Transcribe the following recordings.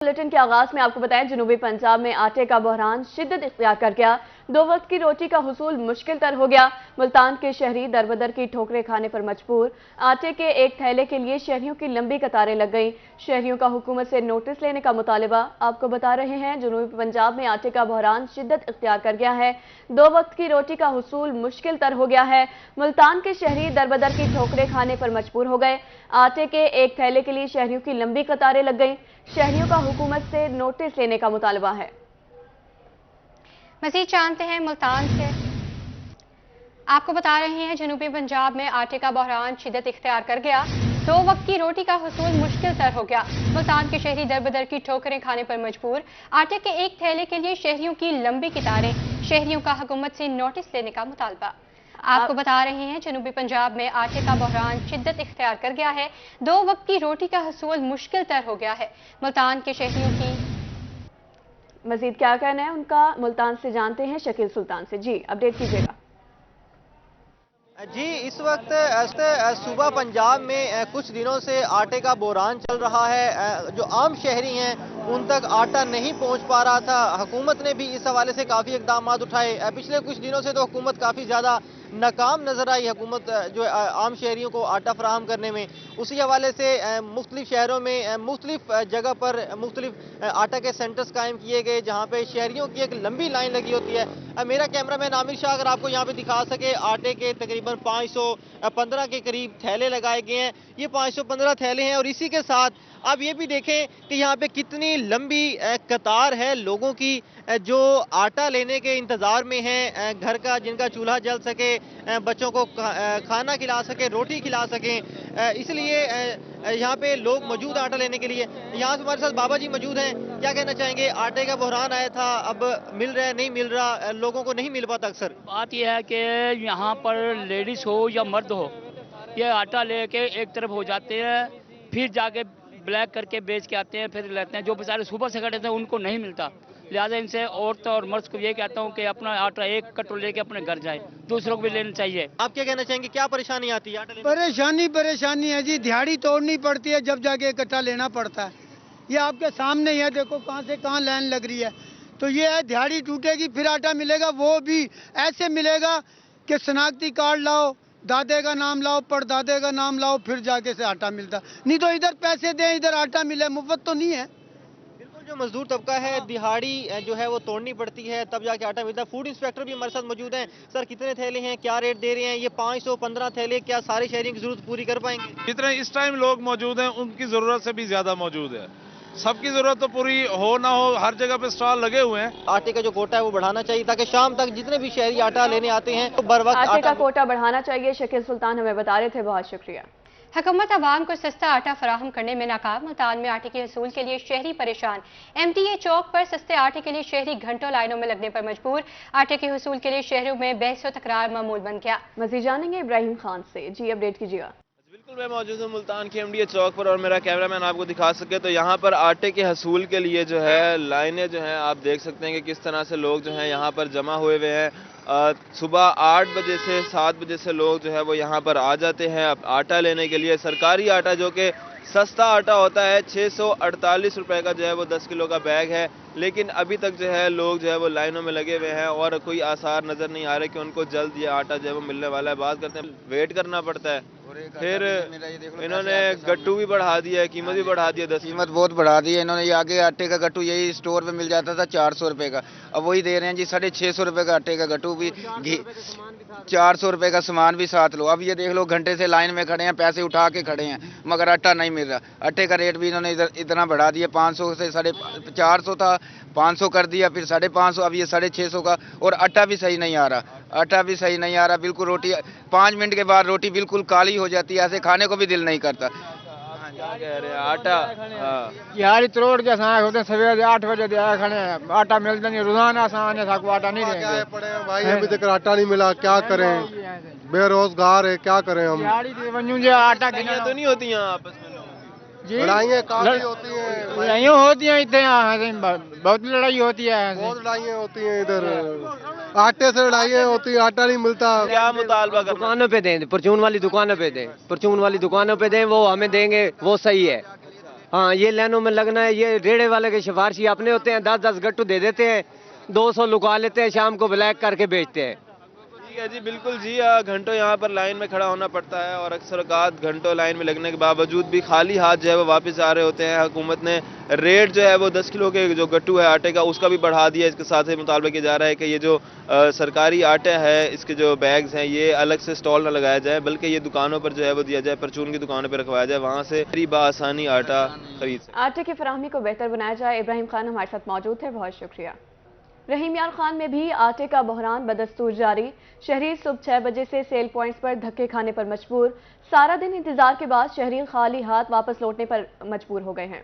Bulletin के आगाज में आपको बताएं, जनूबी पंजाब में आटे का बहरान शिद्दत इख्तियार कर गया। 2 वक्त की रोटी का हुसूल मुश्किल तर हो गया। मुल्तान के शहरी दरबदर की ठोकरें खाने पर मजबूर। आटे के एक थैले के लिए शहरियों की लंबी कतारें लग गईं। शहरियों का हुकूमत से नोटिस लेने का मुतालबा। आपको बता रहे हैं, जनूबी पंजाब में आटे का बहरान शिद्दत इख्तियार कर गया है। 2 वक्त की रोटी का हुसूल मुश्किल तर हो गया है। मुल्तान के शहरी दरबदर की ठोकरें खाने पर मजबूर हो गए। आटे के एक थैले के लिए शहरियों की लंबी कतारें लग गईं। शहरियों का हुकूमत से नोटिस लेने का मुतालबा है। मज़ीद जानते हैं मुल्तान से। आपको बता रहे हैं, जनूबी पंजाब में आटे का बहरान शिद्दत इख्तियार कर गया। 2 वक्त की रोटी का हुसूल मुश्किल तर हो गया। मुल्तान के शहरी दरबदर की ठोकरें खाने पर मजबूर। आटे के एक थैले के लिए शहरियों की लंबी कतारें। शहरियों का हुकूमत से नोटिस लेने का मुतालबा। आपको बता रहे हैं, जनूबी पंजाब में आटे का बहरान शिद्दत इख्तियार कर गया है। 2 वक्त की रोटी का हुसूल मुश्किल तर हो गया है। मुल्तान के शहरियों की मजीद क्या कहना है उनका, मुल्तान से जानते हैं शकील सुल्तान से। जी अपडेट कीजिएगा। जी इस वक्त सूबा पंजाब में कुछ दिनों से आटे का बहरान चल रहा है। जो आम शहरी हैं उन तक आटा नहीं पहुंच पा रहा था। हुकूमत ने भी इस हवाले से काफ़ी इकदाम उठाए। पिछले कुछ दिनों से तो हुकूमत काफ़ी ज़्यादा नाकाम नजर आई, हुकूमत जो आम शहरियों को आटा फराहम करने में। उसी हवाले से मुख्तलिफ शहरों में मुख्तलिफ जगह पर मुख्तलिफ आटा के सेंटर्स कायम किए गए, जहाँ पे शहरियों की एक लंबी लाइन लगी होती है। मेरा कैमरामैन आमिर शाह अगर आपको यहाँ पे दिखा सके, आटे के तकरीबन 515 के करीब थैले लगाए गए हैं। ये 515 थैले हैं और इसी के साथ आप ये भी देखें कि यहाँ पे कितनी लंबी कतार है लोगों की जो आटा लेने के इंतजार में हैं, घर का जिनका चूल्हा जल सके, बच्चों को खाना खिला सके, रोटी खिला सकें। इसलिए यहाँ पे लोग मौजूद आटा लेने के लिए। यहाँ से हमारे साथ बाबा जी मौजूद हैं। क्या कहना चाहेंगे? आटे का बहरान आया था, अब मिल रहा है, नहीं मिल रहा, लोगों को नहीं मिल पाता। अक्सर बात यह है कि यहाँ पर लेडीज हो या मर्द हो, ये आटा लेके एक तरफ हो जाते हैं, फिर जाके ब्लैक करके बेच के आते हैं, फिर लेते हैं। जो बेचारे सुबह से खड़े थे उनको नहीं मिलता। लिहाजा इनसे औरतों और मर्द को ये कहता हूँ कि अपना आटा एक कटोरा लेके अपने घर जाए, दूसरों को भी लेना चाहिए। आप क्या कहना चाहेंगे? क्या परेशानी आती है आटा लेने? परेशानी है जी, दिहाड़ी तोड़नी पड़ती है, जब जाके इकट्ठा लेना पड़ता है। ये आपके सामने ही है, देखो कहाँ से कहाँ लाइन लग रही है। तो ये है, दिहाड़ी टूटेगी फिर आटा मिलेगा, वो भी ऐसे मिलेगा कि शनाख्ती कार्ड लाओ, दादे का नाम लाओ, परदादे का नाम लाओ, फिर जाके से आटा मिलता। नहीं तो इधर पैसे दें इधर आटा मिले, मुफ्त तो नहीं है। बिल्कुल, जो मजदूर तबका है दिहाड़ी जो है वो तोड़नी पड़ती है, तब जाके आटा मिलता है। फूड इंस्पेक्टर भी हमारे साथ मौजूद हैं। सर, कितने थैले हैं, क्या रेट दे रहे हैं? ये 515 थैले क्या सारे शहरियों की जरूरत पूरी कर पाएंगे? जितने इस टाइम लोग मौजूद हैं उनकी जरूरत से भी ज्यादा मौजूद है। सबकी जरूरत तो पूरी हो ना हो, हर जगह पे स्टॉल लगे हुए हैं। आटे का जो कोटा है वो बढ़ाना चाहिए ताकि शाम तक जितने भी शहरी आटा लेने आते हैं तो बर वक्त आटे का कोटा बढ़ाना चाहिए। शकील सुल्तान हमें बता रहे थे, बहुत शुक्रिया। हुकूमत अवाम को सस्ता आटा फराहम करने में नाकाम। मुल्तान में आटे के हसूल के लिए शहरी परेशान। MTA चौक पर सस्ते आटे के लिए शहरी घंटों लाइनों में लगने पर मजबूर। आटे के हसूल के लिए शहरों में बहस व तकरार मामूल बन गया। मजीद जानेंगे इब्राहिम खान से। जी अपडेट कीजिएगा। बिल्कुल, मैं मौजूद हूँ मुल्तान के MTA चौक पर और मेरा कैमरामैन आपको दिखा सके तो यहाँ पर आटे के हसूल के लिए जो है लाइनें जो हैं आप देख सकते हैं कि किस तरह से लोग जो हैं यहाँ पर जमा हुए हुए हैं। सुबह 8 बजे से 7 बजे से लोग जो है वो यहाँ पर आ जाते हैं आटा लेने के लिए। सरकारी आटा जो कि सस्ता आटा होता है, 648 रुपए का जो है वो 10 किलो का बैग है, लेकिन अभी तक जो है लोग जो है वो लाइनों में लगे हुए हैं और कोई आसार नज़र नहीं आ रहे कि उनको जल्द ये आटा जो है वो मिलने वाला है। बात करते हैं, वेट करना पड़ता है। फिर इन्होंने गट्टू भी बढ़ा दिया है, कीमत भी बढ़ा दी है, 10 कीमत बहुत बढ़ा दी है इन्होंने। ये आगे आटे का गट्टू यही स्टोर पे मिल जाता था 400 रुपए का, अब वही दे रहे हैं जी 650 रुपए का आटे का गट्टू भी, 400 रुपए का सामान भी साथ लो। अब ये देख लो, घंटे से लाइन में खड़े हैं, पैसे उठा के खड़े हैं, मगर आटा नहीं मिल रहा। आटे का रेट भी इन्होंने इतना बढ़ा दिया, 500 से 450 था, 500 कर दिया, फिर 550, अब ये 650 का। और आटा भी सही नहीं आ रहा, आटा भी सही नहीं आ रहा बिल्कुल। रोटी 5 मिनट के बाद रोटी बिल्कुल काली हो जाती है, ऐसे खाने को भी दिल नहीं करता। क्या कह रहे हैं? आटा यार तरोड़ के साथ होते सवेरे 8 बजे दे खड़े हैं, आटा मिलता नहीं, रोजाना आसान है, आटा नहीं देंगे पड़े हैं भाई, अभी तक आटा नहीं मिला, क्या करें, बेरोजगार है, क्या करें हम। आटा तो नहीं होती हैं आपस में लोग? लड़ाइयाँ काफी होती हैं, लड़ाइयाँ होती हैं इतने, बहुत लड़ाई होती है, बहुत लड़ाइयाँ होती हैं इधर, आटे से लड़ाइयाँ होती है, आटा नहीं मिलता। क्या मुतालबा करना? दुकानों पे दें, परचून वाली दुकानों पे दें, परचून वाली दुकानों पे दें, वो हमें देंगे वो सही है। हाँ, ये लाइनों में लगना है। ये रेड़े वाले के सिफारशी अपने होते हैं, 10-10 गट्टू दे देते हैं, 200 लुका लेते हैं, शाम को ब्लैक करके बेचते हैं। ठीक है जी, बिल्कुल जी। घंटों यहाँ पर लाइन में खड़ा होना पड़ता है और अक्सर औकात घंटों लाइन में लगने के बावजूद भी खाली हाथ जो है वो वापस आ रहे होते हैं। हुकूमत ने रेट जो है वो 10 किलो के जो गट्टू है आटे का उसका भी बढ़ा दिया। इसके साथ ही मुतालबा किया जा रहा है कि ये जो सरकारी आटा है इसके जो बैग्स हैं ये अलग से स्टॉल न लगाया जाए, बल्कि ये दुकानों पर जो है वो दिया जाए, परचून की दुकानों पर रखवाया जाए, वहाँ से बासानी आटा खरीद सकें। आटे की फराहमी को बेहतर बनाया जाए। इब्राहिम खान हमारे साथ मौजूद थे, बहुत शुक्रिया। रहीम यार खान में भी आटे का बहरान बदस्तूर जारी। शहरी सुबह 6 बजे से सेल पॉइंट्स पर धक्के खाने पर मजबूर। सारा दिन इंतजार के बाद शहरी खाली हाथ वापस लौटने पर मजबूर हो गए हैं।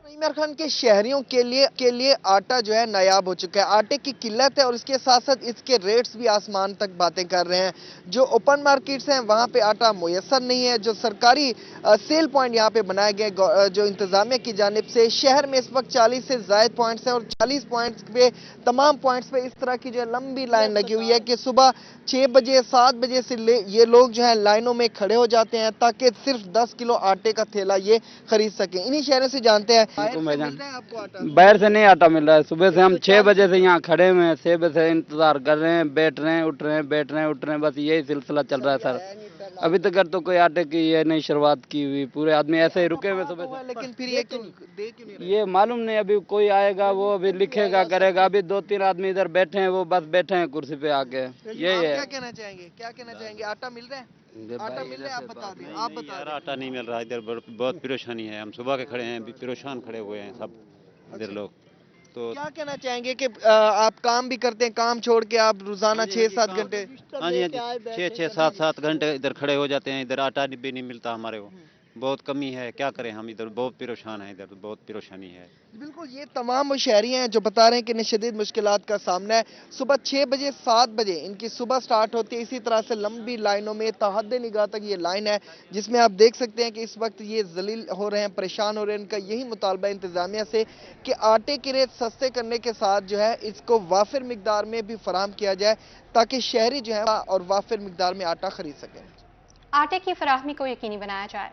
रहीम यार खान के शहरियों के लिए आटा जो है नायाब हो चुका है। आटे की किल्लत है और इसके साथ साथ इसके रेट्स भी आसमान तक बातें कर रहे हैं। जो ओपन मार्केट्स हैं वहां पे आटा मुयस्सर नहीं है। जो सरकारी सेल पॉइंट यहाँ पे बनाए गए जो इंतजामिया की जानिब से, शहर में इस वक्त 40 से ज्यादा पॉइंट्स हैं और 40 पॉइंट्स पे तमाम पॉइंट्स पे इस तरह की जो है लंबी लाइन लगी हुई है कि सुबह 6 बजे 7 बजे से ये लोग जो है लाइनों में खड़े हो जाते हैं ताकि सिर्फ 10 किलो आटे का थैला ये खरीद सकें। इन्हीं शहरों से जानते हैं बाहर से नहीं आटा मिल रहा है। सुबह से हम 6 बजे से यहाँ खड़े हुए हैं, 6 बजे से इंतजार कर रहे हैं, बैठ रहे हैं, उठ रहे हैं, बैठ रहे हैं, उठ रहे हैं, बस यही सिलसिला चल रहा है सर। अभी तक तो कोई आटे की ये नहीं शुरुआत की हुई, पूरे आदमी ऐसे ही रुके हुए सुबह से। लेकिन फिर ये क्यों दे क्यों नहीं? ये मालूम नहीं, अभी कोई आएगा वो अभी लिखेगा करेगा। अभी 2-3 आदमी इधर बैठे हैं, वो बस बैठे हैं कुर्सी पे आके। यही है। क्या कहना चाहेंगे? आटा मिल रहा है? आटा मिल रहा है? आप बता दें। यार आटा नहीं मिल रहा इधर, बहुत परेशानी है। हम सुबह के खड़े हैं, परेशान खड़े हुए हैं सब इधर लोग। तो क्या कहना चाहेंगे कि आप काम भी करते हैं, काम छोड़ के आप रोजाना 6-7 घंटे? हाँ जी, 6-6, 7-7 घंटे इधर खड़े हो जाते हैं। इधर आटा भी नहीं मिलता हमारे को, बहुत कमी है। क्या करें हम, इधर बहुत परेशान है, इधर बहुत परेशानी है। बिल्कुल, ये तमाम वो शहरी हैं जो बता रहे हैं कि इन्हें शदीद मुश्किलात का सामना है। सुबह 6 बजे 7 बजे इनकी सुबह स्टार्ट होती है। इसी तरह से लंबी लाइनों में तहद निगाह तक ये लाइन है जिसमें आप देख सकते हैं कि इस वक्त ये जलील हो रहे हैं, परेशान हो रहे हैं। इनका यही मुतालबा इंतजामिया से कि आटे के रेट सस्ते करने के साथ जो है इसको वाफिर मिकदार में भी फराहम किया जाए ताकि शहरी जो है और वाफिर मिकदार में आटा खरीद सकें। आटे की फराहमी को यकीनी बनाया जाए।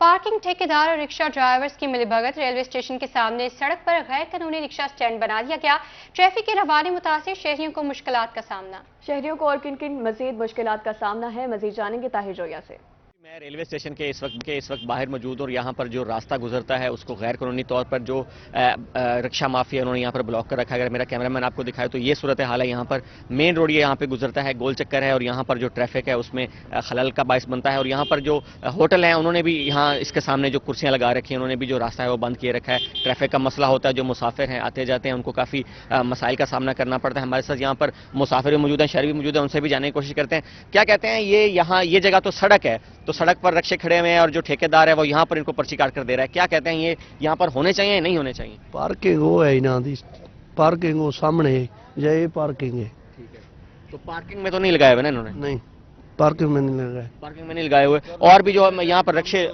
पार्किंग ठेकेदार और रिक्शा ड्राइवर्स की मिलीभगत। रेलवे स्टेशन के सामने सड़क पर गैर कानूनी रिक्शा स्टैंड बना दिया गया। ट्रैफिक के रवाने मुतासिर शहरियों को मुश्किलात का सामना। शहरियों को और किन किन मजीद मुश्किलात का सामना है, मजीद जानेंगे ताहिर जोया से। मैं रेलवे स्टेशन के इस वक्त बाहर मौजूद और यहाँ पर जो रास्ता गुजरता है उसको गैर कानूनी तौर पर जो रिक्शा माफिया उन्होंने यहाँ पर ब्लॉक कर रखा है। अगर मेरा कैमरामैन आपको दिखाए तो ये सूरत हाल है। यहाँ पर मेन रोड ये यहाँ पे गुजरता है, गोल चक्कर है और यहाँ पर जो ट्रैफिक है उसमें खलल का बायस बनता है। और यहाँ पर जो होटल हैं उन्होंने भी यहाँ इसके सामने जो कुर्सियाँ लगा रखी हैं, उन्होंने भी जो रास्ता है वो बंद किए रखा है। ट्रैफिक का मसला होता है, जो मुसाफिर हैं आते जाते हैं उनको काफ़ी मसाइल का सामना करना पड़ता है। हमारे साथ यहाँ पर मुसाफिर भी मौजूद हैं, शहरी भी मौजूद हैं, उनसे भी जानने की कोशिश करते हैं। क्या कहते हैं ये यहाँ ये जगह तो सड़क है, तो सड़क पर रक्षे खड़े हुए हैं और जो ठेकेदार है वो यहाँ पर इनको पर्ची काट कर दे रहा है। क्या कहते हैं ये यहाँ पर होने चाहिए या नहीं होने चाहिए? पार्किंग वो है ना दी, पार्किंग वो सामने है, ये पार्किंग है। ठीक है, तो पार्किंग में तो नहीं लगाए हुए ना इन्होंने? नहीं, पार्किंग में नहीं लगाए। पार्किंग में नहीं लगाए हुए। और भी जो यहाँ पर रक्षे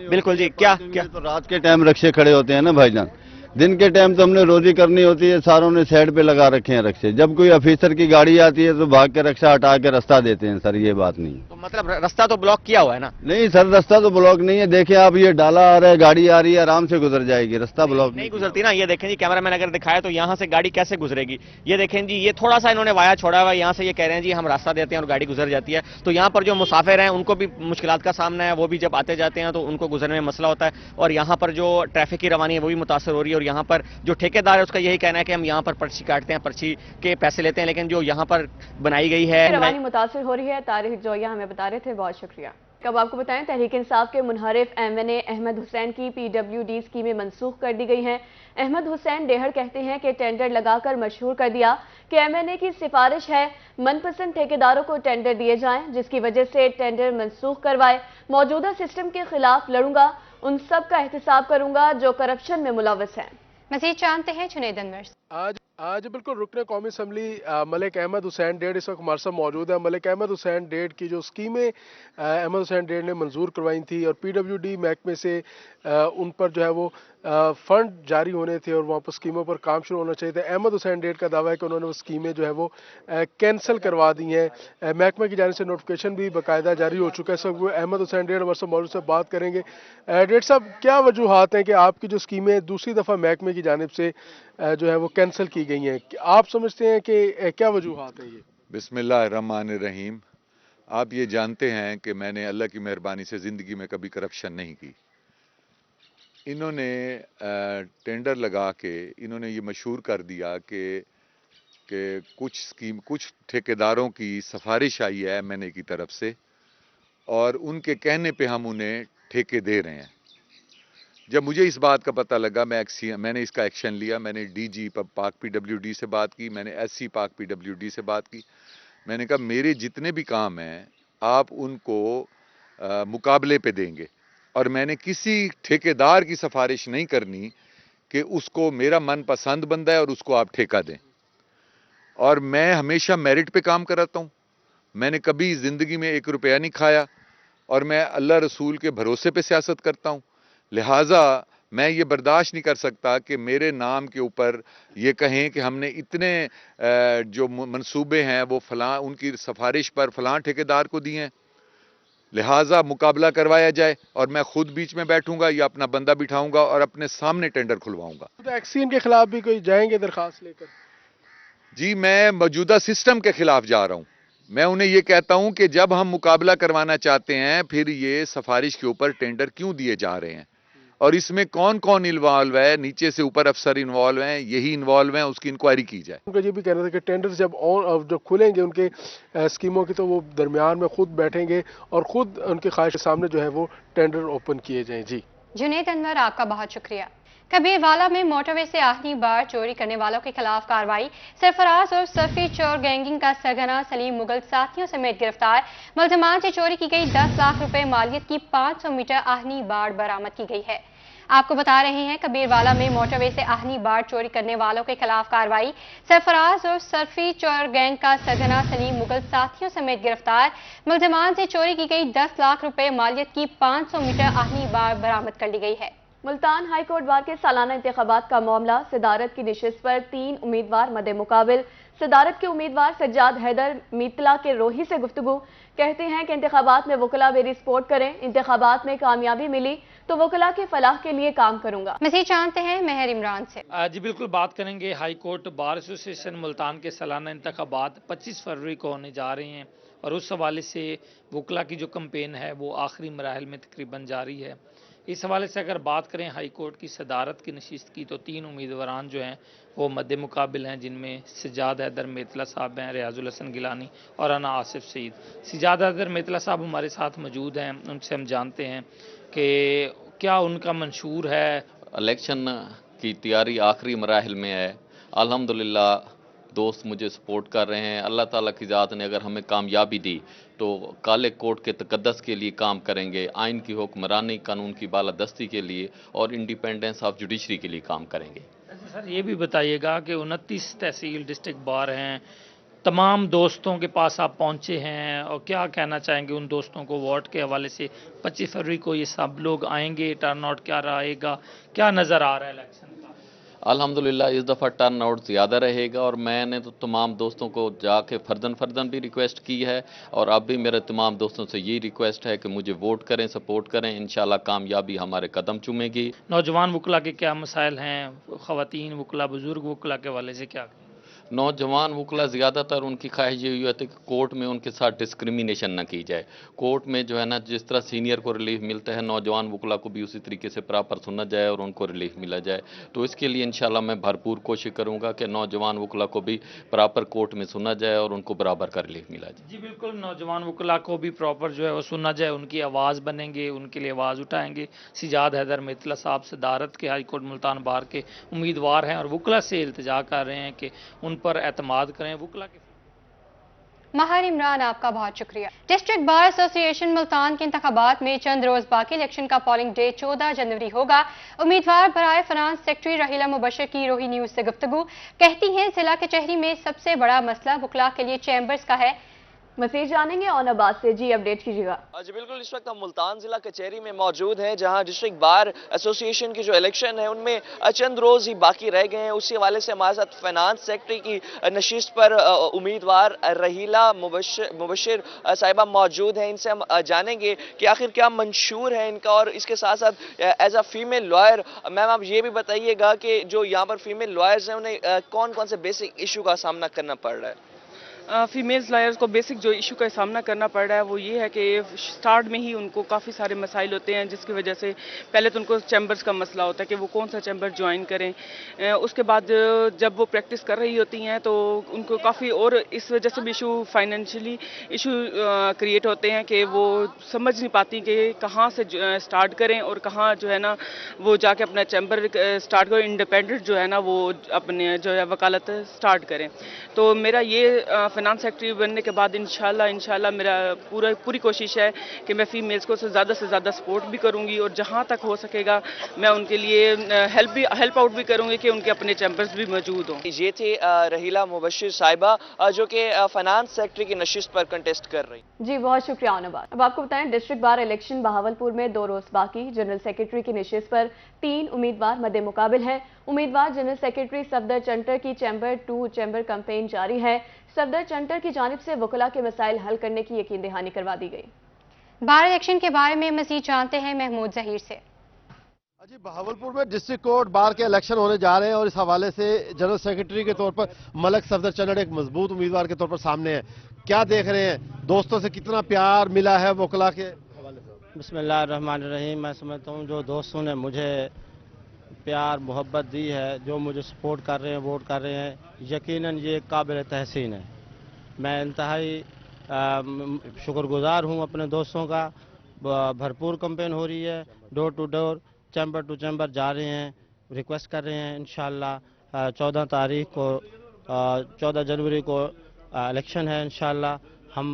बिल्कुल जी, क्या तो रात के टाइम रक्षे खड़े होते हैं ना भाईजान, दिन के टाइम तो हमने रोजी करनी होती है, सारों ने साइड पे लगा रखे हैं रक्षे। जब कोई ऑफिसर की गाड़ी आती है तो भाग के रक्षा हटा के रास्ता देते हैं। सर ये बात नहीं, तो मतलब रास्ता तो ब्लॉक किया हुआ है ना? नहीं सर, रास्ता तो ब्लॉक नहीं है। देखिए आप, ये डाला आ रहा है, गाड़ी आ रही है, आराम से गुजर जाएगी, रास्ता ब्लॉक नहीं गुजरती ना। ये देखें जी, कैमरामैन अगर दिखाए तो यहाँ से गाड़ी कैसे गुजरेगी। ये देखें जी, ये थोड़ा सा इन्होंने वाया छोड़ा हुआ है, यहाँ से ये कह रहे हैं जी हम रास्ता देते हैं और गाड़ी गुजर जाती है। तो यहाँ पर जो मुसाफिर हैं उनको भी मुश्किलात का सामना है, वो भी जब आते जाते हैं तो उनको गुजरने में मसला होता है। और यहाँ पर जो ट्रैफिक की रवानी है वो भी मुतासर हो रही है। और यहाँ पर जो ठेकेदार है उसका यही कहना है कि हम यहाँ पर पर्ची काटते हैं, पर्ची के पैसे लेते हैं, लेकिन जो यहाँ पर बनाई गई है रवानी मुतासर हो रही है। तारिक जोया हमें बता रहे थे, बहुत शुक्रिया। कब आपको बताएं, तहरीक इंसाफ के मुनहरिफ MNA अहमद हुसैन की PWD स्कीमें मनसूख कर दी गई हैं। अहमद हुसैन डेहड़ कहते हैं कि टेंडर लगाकर मशहूर कर दिया कि MNA की सिफारिश है मनपसंद ठेकेदारों को टेंडर दिए जाएं, जिसकी वजह से टेंडर मनसूख करवाए। मौजूदा सिस्टम के खिलाफ लड़ूंगा, उन सब का एहतसाब करूंगा जो करप्शन में मुलव्वस हैं। मज़ीद जानते हैं जुनैद अनवर। आज बिल्कुल रुकन कौमी असम्बली मलिक अहमद हुसैन डेढ़ इस वक्त हमारे साथ मौजूद है। मलिक अहमद हुसैन डेढ़ की जो स्कीमें अहमद हुसैन डेढ़ ने मंजूर करवाई थी और PWD महकमे से उन पर जो है वो फंड जारी होने थे और वहाँ पर स्कीमों पर काम शुरू होना चाहिए था। अहमद हुसैन डेढ़ का दावा है कि उन्होंने वो स्कीमें जो है वो कैंसिल करवा दी हैं। महकमे की जानिब से नोटिफिकेशन भी बाकायदा जारी हो चुका है। सब अहमद हुसैन डेढ़ हमारे साथ मौजूद से बात करेंगे। डेढ़ साहब, क्या वजूहात हैं कि आपकी जो स्कीमें दूसरी दफ़ा महकमे की जानिब से जो है वो कैंसिल की गई हैं? आप समझते हैं कि क्या वजूहात है ये? बिस्मिल्लाहिर्रहमानिर्रहीम। आप ये जानते हैं कि मैंने अल्लाह की मेहरबानी से ज़िंदगी में कभी करप्शन नहीं की। इन्होंने टेंडर लगा के इन्होंने ये मशहूर कर दिया कि कुछ ठेकेदारों की सिफारिश आई है एमएनए की तरफ से और उनके कहने पे हम उन्हें ठेके दे रहे हैं। जब मुझे इस बात का पता लगा मैंने इसका एक्शन लिया। मैंने डीजी पाक पीडब्ल्यूडी से बात की, मैंने एससी पाक पीडब्ल्यूडी से बात की। मैंने कहा मेरे जितने भी काम हैं आप उनको मुकाबले पे देंगे और मैंने किसी ठेकेदार की सिफारिश नहीं करनी कि उसको मेरा मनपसंद बंदा है और उसको आप ठेका दें। और मैं हमेशा मेरिट पे काम कराता हूँ। मैंने कभी ज़िंदगी में 1 रुपया नहीं खाया और मैं अल्लाह रसूल के भरोसे पे सियासत करता हूँ। लिहाजा मैं ये बर्दाश्त नहीं कर सकता कि मेरे नाम के ऊपर ये कहें कि हमने इतने जो मंसूबे हैं वो फलां उनकी सिफारिश पर फलां ठेकेदार को दिए हैं। लिहाजा मुकाबला करवाया जाए और मैं खुद बीच में बैठूंगा या अपना बंदा बिठाऊंगा और अपने सामने टेंडर खुलवाऊंगा। तो एक्सीन के खिलाफ भी कोई जाएंगे दरखास्त लेकर? जी, मैं मौजूदा सिस्टम के खिलाफ जा रहा हूं। मैं उन्हें ये कहता हूं कि जब हम मुकाबला करवाना चाहते हैं फिर ये सिफारिश के ऊपर टेंडर क्यों दिए जा रहे हैं और इसमें कौन कौन इन्वॉल्व है, नीचे से ऊपर अफसर इन्वॉल्व हैं, यही इन्वॉल्व हैं, उसकी इंक्वायरी की जाए। उनका ये भी कहना था कि टेंडर जब खुलेंगे उनके स्कीमों की तो वो दरमियान में खुद बैठेंगे और खुद उनकी ख्वाहिश के सामने जो है वो टेंडर ओपन किए जाएं। जी जुनैद अनवर, आपका बहुत शुक्रिया। कबीरवाला में मोटरवे से आखिरी बार चोरी करने वालों के खिलाफ कार्रवाई। सरफराज और सरफी चोर गैंगिंग का सरगना सलीम मुगल साथियों समेत गिरफ्तार। मुलजमान से चोरी की गई 10 लाख रुपए मालियत की 500 मीटर आहनी बाड़ बरामद की गई है। आपको बता रहे हैं कबीरवाला में मोटरवे से आहनी बाड़ चोरी करने वालों के खिलाफ कार्रवाई। सरफराज और सरफी चोर गैंग का सरगना सलीम मुगल साथियों समेत गिरफ्तार। मुलजमान से चोरी की गई 10 लाख रुपए मालियत की 500 मीटर आहनी बाड़ बरामद कर ली गई है। मुल्तान हाई कोर्ट बार के सालाना इंतखाबात का मामला। सदारत की नशिस्त पर 3 उम्मीदवार मद्दे मुकाबिल। सदारत के उम्मीदवार सज्जाद हैदर मीतला के रोही से गुफ्तगू। कहते हैं कि इंतखाबात में वकला मेरी सपोर्ट करें, इंतखाबात में कामयाबी मिली तो वकला के फलाह के लिए काम करूंगा। मज़ीद जानते हैं मेहर इमरान से। जी बिल्कुल, बात करेंगे। High court bar association Multan के सालाना इंतखाबात 25 फरवरी को होने जा रहे हैं और उस हवाले से वकला की जो कैंपेन है वो आखिरी मराहल में तकरीबन जारी है। इस हवाले से अगर बात करें हाई कोर्ट की सदारत की नशिस्त की तो 3 उम्मीदवारान जो हैं वो मद्दे मुकाबिल हैं, जिनमें सज्जाद हैदर मेतला साहब हैं, रियाजुल हसन गिलानी और अना आसिफ सईद। सज्जाद हैदर मेतला साहब हमारे साथ मौजूद हैं, उनसे हम जानते हैं कि क्या उनका मंशूर है। इलेक्शन की तैयारी आखिरी मराहल में है। अल्हम्दुलिल्लाह दोस्त मुझे सपोर्ट कर रहे हैं। अल्लाह ताला की ज़ात ने अगर हमें कामयाबी दी तो काले कोर्ट के तकद्दस के लिए काम करेंगे, आइन की हुक्मरानी, कानून की बालादस्ती के लिए और इंडिपेंडेंस ऑफ जुडिशरी के लिए काम करेंगे। सर ये भी बताइएगा कि 29 तहसील डिस्ट्रिक्ट बार हैं, तमाम दोस्तों के पास आप पहुंचे हैं और क्या कहना चाहेंगे उन दोस्तों को वोट के हवाले से? 25 फरवरी को ये सब लोग आएंगे, टर्न आउट क्या रहेगा, क्या नज़र आ रहा है इलेक्शन? अल्हम्दुलिल्लाह इस दफ़ा टर्न आउट ज़्यादा रहेगा और मैंने तो तमाम दोस्तों को जाके फर्दन भी रिक्वेस्ट की है और अब भी मेरे तमाम दोस्तों से यही रिक्वेस्ट है कि मुझे वोट करें, सपोर्ट करें। इंशाल्लाह कामयाबी हमारे कदम चूमेगी। नौजवान वकला के क्या मसाइल हैं, ख़वातीन वकला, बुजुर्ग वकला के हवाले से क्या? नौजवान वकला ज़्यादातर उनकी ख्वाहिश ये होती है कि कोर्ट में उनके साथ डिस्क्रिमिनेशन न की जाए। कोर्ट में जो है ना, जिस तरह सीनियर को रिलीफ मिलता है, नौजवान वकला को भी उसी तरीके से प्रॉपर सुना जाए और उनको रिलीफ मिला जाए। तो इसके लिए इंशाल्लाह मैं भरपूर कोशिश करूँगा कि नौजवान वकला को भी प्रॉपर कोर्ट में सुना जाए और उनको बराबर का रिलीफ मिला जाए। जी बिल्कुल, नौजवान वकला को भी प्रॉपर जो है वो सुना जाए, उनकी आवाज़ बनेंगे, उनके लिए आवाज़ उठाएंगे। सज्जाद हैदर मेतला साहब सदारत के हाई कोर्ट मुल्तान बार के उम्मीदवार हैं और वकला से इल्तिजा कर रहे हैं कि उन पर एतमाद करें। वकला के महर इमरान, आपका बहुत शुक्रिया। डिस्ट्रिक्ट बार एसोसिएशन मुल्तान के इंतखाबात में चंद रोज बाकी। इलेक्शन का पोलिंग डे 14 जनवरी होगा। उम्मीदवार बराए फाइनेंस सेक्रेटरी रहीला मुबशर की रोही न्यूज से गुफ्तगू। कहती हैं जिला कचहरी में सबसे बड़ा मसला वकला के लिए चैम्बर्स का है। मज़ीद जानेंगे ऑन आबाद से। जी अपडेट कीजिएगा। जी बिल्कुल, इस वक्त हम मुल्तान जिला कचहरी में मौजूद हैं, जहां डिस्ट्रिक्ट बार एसोसिएशन की जो इलेक्शन है उनमें चंद रोज ही बाकी रह गए हैं। उसी हवाले से हमारे साथ फाइनेंस सेक्रेटरी की नशिस्त पर उम्मीदवार रहीला मुबशिर साहिबा मौजूद हैं। इनसे हम जानेंगे कि आखिर क्या मंशूर है इनका, और इसके साथ साथ as a female lawyer ma'am आप ये भी बताइएगा कि जो यहाँ पर फीमेल लॉयर्स हैं उन्हें कौन कौन से बेसिक इशू का सामना करना पड़ रहा है। फीमेल्स लॉयर्स को बेसिक जो इशू का सामना करना पड़ रहा है वो ये है कि स्टार्ट में ही उनको काफ़ी सारे मसाइल होते हैं, जिसकी वजह से पहले तो उनको चैम्बर्स का मसला होता है कि वो कौन सा चैम्बर ज्वाइन करें। उसके बाद जब वो प्रैक्टिस कर रही होती हैं तो उनको काफ़ी, और इस वजह से भी इशू फाइनेंशियली इशू क्रिएट होते हैं कि वो समझ नहीं पाती कि कहाँ से स्टार्ट करें और कहाँ जो है ना वो जाके अपना चैम्बर स्टार्ट करें, इंडिपेंडेंट जो है ना वो अपने जो है वकालत स्टार्ट करें। तो मेरा ये फाइनेंस सेक्रेटरी बनने के बाद इंशाल्लाह मेरा पूरी कोशिश है कि मैं फीमेल्स को से ज़्यादा सपोर्ट भी करूंगी, और जहां तक हो सकेगा मैं उनके लिए हेल्प आउट भी करूंगी कि उनके अपने चैम्बर्स भी मौजूद हों। ये थे रहीला मुबशिर साहिबा जो कि फाइनेंस सेक्रेटरी की नशिस्त पर कंटेस्ट कर रही। जी बहुत शुक्रिया ऑनबाद। अब आपको बताएं डिस्ट्रिक्ट बार इलेक्शन बहावलपुर में 2 रोज बाकी। जनरल सेक्रेटरी की नशिस्त पर 3 उम्मीदवार मद्दे मुकाबिल हैं। उम्मीदवार जनरल सेक्रेटरी सफदर चंटर की चैम्बर 2 चैम्बर कैंपेन जारी है। सफदर चंटर की जानिब से वकला के मसाइल हल करने की यकीन दहानी करवा दी गई। बार इलेक्शन के बारे में मजीद जानते हैं महमूद जहीर से। जी बहावलपुर में डिस्ट्रिक्ट कोर्ट बार के इलेक्शन होने जा रहे हैं, और इस हवाले से जनरल सेक्रेटरी के तौर पर मलक सफदर चंटर एक मजबूत उम्मीदवार के तौर पर सामने है। क्या देख रहे हैं, दोस्तों से कितना प्यार मिला है वकला के हवाले से? बिस्मिल्लाहिर्रहमानिर्रहीम। मैं समझता हूँ जो दोस्तों ने मुझे प्यार मोहब्बत दी है, जो मुझे सपोर्ट कर रहे हैं, वोट कर रहे हैं, यकीनन ये काबिल तहसीन है। मैं इंतहाई शुक्रगुजार हूँ अपने दोस्तों का। भरपूर कैंपेन हो रही है, door to door chamber to chamber जा रहे हैं, रिक्वेस्ट कर रहे हैं। इंशाल्लाह 14 जनवरी को इलेक्शन है। इंशाल्लाह हम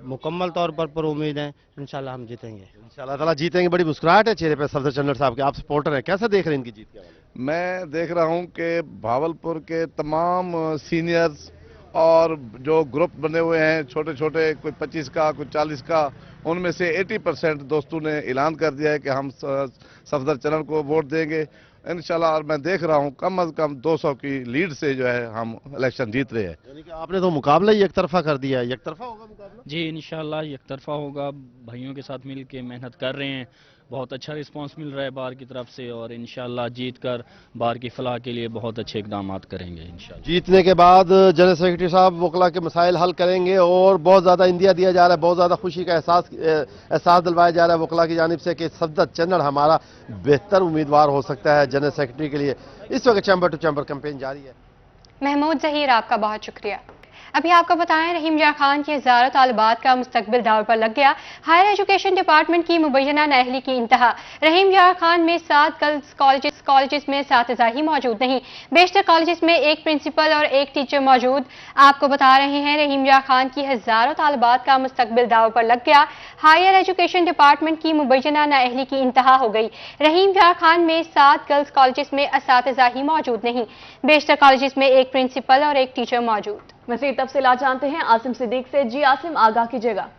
मुकम्मल तौर पर उम्मीद हैं, इंशाल्लाह हम जीतेंगे। इंशाल्लाह ताला जीतेंगे। बड़ी मुस्कुराहट है चेहरे पे सफदर चंटर साहब के, आप सपोर्टर हैं, कैसा देख रहे हैं इनकी जीत के हवाले? मैं देख रहा हूं कि भावलपुर के तमाम सीनियर्स और जो ग्रुप बने हुए हैं छोटे छोटे, कोई 25 का कोई 40 का, उनमें से 80% दोस्तों ने ऐलान कर दिया है कि हम सफदर चंटर को वोट देंगे इंशाल्लाह। और मैं देख रहा हूं कम से कम 200 की लीड से जो है हम इलेक्शन जीत रहे हैं। यानी कि आपने तो मुकाबला ही एक तरफा कर दिया है। एक तरफा होगा मुकाबला? जी इंशाल्लाह एक तरफा होगा। भाइयों के साथ मिल के मेहनत कर रहे हैं, बहुत अच्छा रिस्पांस मिल रहा है बार की तरफ से, और इंशाल्लाह जीत कर बार की फलाह के लिए बहुत अच्छे इकदाम करेंगे इंशाल्लाह। जीतने के बाद जनरल सेक्रेटरी साहब वकला के मसाइल हल करेंगे, और बहुत ज़्यादा इंदिया दिया जा रहा है, बहुत ज़्यादा खुशी का एहसास दिलवाया जा रहा है वकला की जानिब से कि सफदर चंटर हमारा बेहतर उम्मीदवार हो सकता है जनरल सेक्रेटरी के लिए। इस वक्त चैम्बर टू चैम्बर कैंपेन जारी है। महमूद जहीर आपका बहुत शुक्रिया। अभी आपको बताएं रहीम यार खान की हज़ारों तालिबात का मुस्तकबिल दाव पर लग गया। हायर एजुकेशन डिपार्टमेंट की मुबैना नाअहली की इंतहा। रहीम यार खान में 7 गर्ल्स कॉलेजेस में सातिज़ा ही मौजूद नहीं, बेशतर कॉलेजेस में एक प्रिंसिपल और एक टीचर मौजूद। आपको बता रहे हैं रहीम यार खान की हज़ारों तालिबात का मुस्तकबिल दाव पर लग गया। हायर एजुकेशन डिपार्टमेंट की मुबैना नाअहली की इंतहा हो गई। रहीम यार खान में 7 गर्ल्स कॉलेजेस में असातिज़ा ही मौजूद नहीं, बेशतर कॉलेजेस में एक प्रिंसिपल और एक टीचर मौजूद। मज़ीद तफसीलात जानते हैं आसिम सिद्दीक से। जी आसिम आगाह कीजिएगा।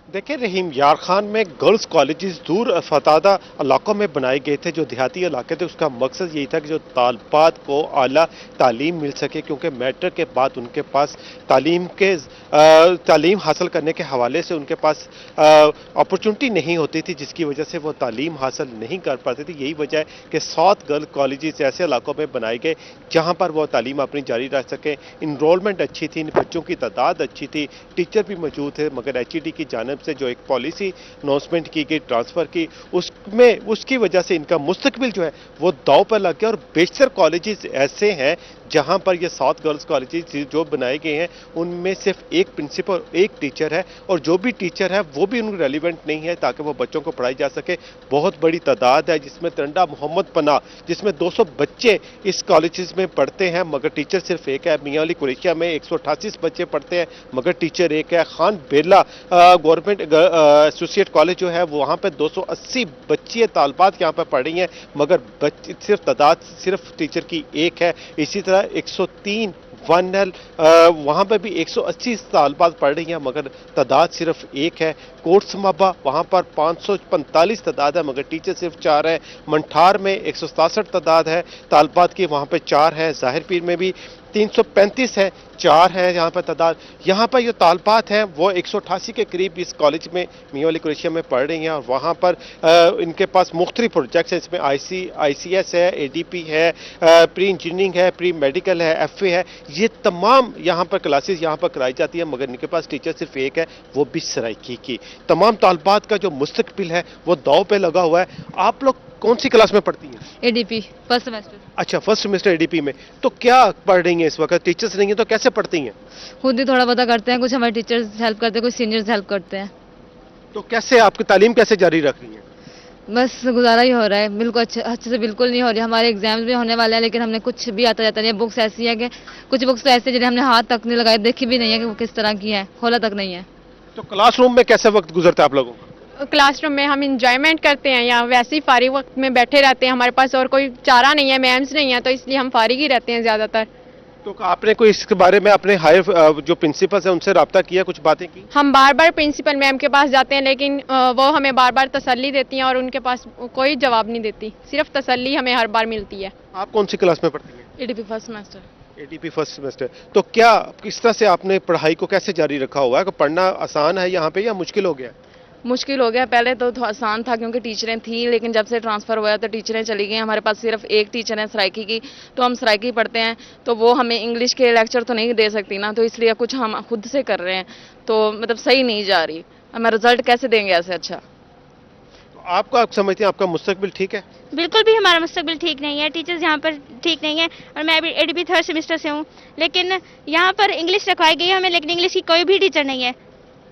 देखिए रहीम यार खान में गर्ल्स कॉलेजेस दूर फतादा इलाकों में बनाए गए थे, जो देहाती इलाके थे। उसका मकसद यही था कि जो तालिबात को आला तालीम मिल सके, क्योंकि मैट्रिक के बाद उनके पास तालीम हासिल करने के हवाले से उनके पास अपॉर्चुनिटी नहीं होती थी, जिसकी वजह से वो तालीम हासिल नहीं कर पाते थे। यही वजह है कि 7 गर्ल्स कॉलेजेस ऐसे इलाकों में बनाए गए जहाँ पर वो तालीम अपनी जारी रख सकें। इनरोलमेंट अच्छी थी, बच्चों की तादाद अच्छी थी, टीचर भी मौजूद थे, मगर HED की जानिब से जो एक पॉलिसी अनाउंसमेंट की गई ट्रांसफ़र की, उसकी वजह से इनका मुस्तकबिल जो है वो दाव पर लग गया। और बेशतर कॉलेजेस ऐसे हैं जहां पर ये 7 गर्ल्स कॉलेजेस जो बनाए गए हैं उनमें सिर्फ एक प्रिंसिपल एक टीचर है, और जो भी टीचर है वो भी उनको रेलिवेंट नहीं है ताकि वो बच्चों को पढ़ाई जा सके। बहुत बड़ी तादाद है जिसमें तरंडा मोहम्मद पनाह, जिसमें 200 बच्चे इस कॉलेजेस में पढ़ते हैं, मगर टीचर सिर्फ एक है। मियां अली कुरैशिया में 188 बच्चे पढ़ते हैं, मगर टीचर एक है। खान बेला गवर्नमेंट एसोसिएट कॉलेज जो है वहाँ पे 280 बच्ची तालिबात यहाँ पर पढ़ रही हैं, मगर सिर्फ तादाद सिर्फ टीचर की एक है। इसी तरह 103 वन एल वहाँ पर भी 180 तालबात पढ़ रही हैं मगर तादाद सिर्फ एक है। कोट समाबा वहाँ पर 545 तादाद है मगर टीचर सिर्फ 4 है। मंठार में 167 तादाद है तालबात की, वहाँ पर 4 है। ज़ाहिर पीर में भी 335 है, 4 है यहाँ पर तादाद। यहाँ पर जो तालबात हैं वो 188 के करीब इस कॉलेज में मियां वाली कुरैशिया में पढ़ रही हैं और वहाँ पर इनके पास मुख्तलिफ प्रोजेक्ट्स हैं। इसमें ICS है, ADP है, प्री इंजीनियरिंग है, प्री मेडिकल है, FA है। ये तमाम यहाँ पर क्लासेस यहाँ पर कराई जाती है मगर इनके पास टीचर सिर्फ एक है, वो भी सराइकी की। तमाम तालबात का जो मुस्तकबिल है वो दाव पे लगा हुआ है। आप लोग कौन सी क्लास में पढ़ती हैं? ADP first semester. अच्छा, फर्स्ट सेमेस्टर ADP में। तो क्या पढ़ रही हैं इस वक्त? टीचर्स नहीं हैं तो कैसे पढ़ती हैं? खुद ही थोड़ा बहुत करते हैं, कुछ हमारे टीचर्स हेल्प करते हैं, कुछ सीनियर्स हेल्प करते हैं। तो कैसे आपकी तालीम कैसे जारी रख रही हैं? बस गुजारा ही हो रहा है, बिल्कुल अच्छे से बिल्कुल नहीं हो रही। हमारे एग्जाम्स भी होने वाले हैं लेकिन हमने कुछ भी आता जाता नहीं है। बुक्स ऐसी है कि कुछ बुक्स तो ऐसे जिन्हें हमने हाथ तक नहीं लगाए, देखी भी नहीं है कि वो किस तरह की है, खोला तक नहीं है। तो क्लासरूम में कैसे वक्त गुजरता है आप लोगों का? क्लासरूम में हम इंजॉयमेंट करते हैं या वैसे ही फारिग वक्त में बैठे रहते हैं। हमारे पास और कोई चारा नहीं है, मैम्स नहीं है, तो इसलिए हम फारिग ही रहते हैं ज़्यादातर। तो आपने कोई इसके बारे में अपने हायर जो प्रिंसिपल्स हैं उनसे रब्ता किया, कुछ बातें की? हम बार बार प्रिंसिपल मैम के पास जाते हैं लेकिन वो हमें बार बार तसल्ली देती हैं और उनके पास कोई जवाब नहीं देती, सिर्फ तसल्ली हमें हर बार मिलती है। आप कौन सी क्लास में पढ़ती हैं? ADP first semester. ADP first semester. तो क्या किस तरह से आपने पढ़ाई को कैसे जारी रखा हुआ है? पढ़ना आसान है यहाँ पे या मुश्किल हो गया? मुश्किल हो गया, पहले तो आसान था क्योंकि टीचरें थी लेकिन जब से ट्रांसफ़र हुआ तो टीचरें चली गई। हमारे पास सिर्फ एक टीचर है सराइकी की, तो हम सराइकी पढ़ते हैं तो वो हमें इंग्लिश के लेक्चर तो नहीं दे सकती ना, तो इसलिए कुछ हम खुद से कर रहे हैं। तो मतलब सही नहीं जा रही, हमें रिजल्ट कैसे देंगे ऐसे अच्छा। तो आप समझते हैं आपका मुस्तकबिल ठीक है? बिल्कुल भी हमारा मुस्तकबिल ठीक नहीं है, टीचर्स यहाँ पर ठीक नहीं है और मैं अभी ADP थर्ड सेमेस्टर से हूँ लेकिन यहाँ पर इंग्लिश रखवाई गई है हमें लेकिन इंग्लिश की कोई भी टीचर नहीं है,